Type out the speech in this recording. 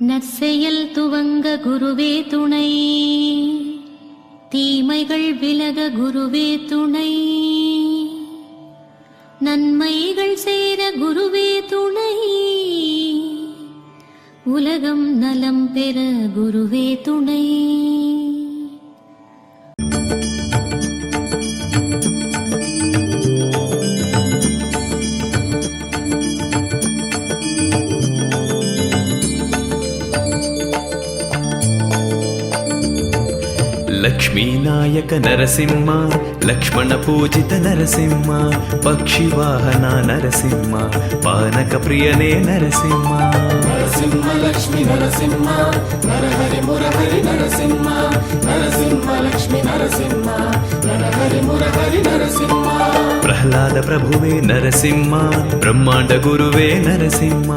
நற்செயல் துவங்க குருவே துணை, தீமைகள் விலக குருவே துணை, நன்மைகள் சேர குருவே துணை, உலகம் நலம் பெற குருவே துணை. लक्ष्मीनायक नरसिंह, लक्ष्मण पूजित नरसिंह, पक्षिवाहन नरसिंह, पानक प्रियने नरसिंह. नरसिंह लक्ष्मी नरसिंह, नरहरि मुरहरि नरसिंह, नरसिंह लक्ष्मी नरसिंह, नरहरि मुरहरि नरसिंह. प्रह्लाद प्रभुवे नरसिंह, ब्रह्मांड गुरुवे नरसिंह,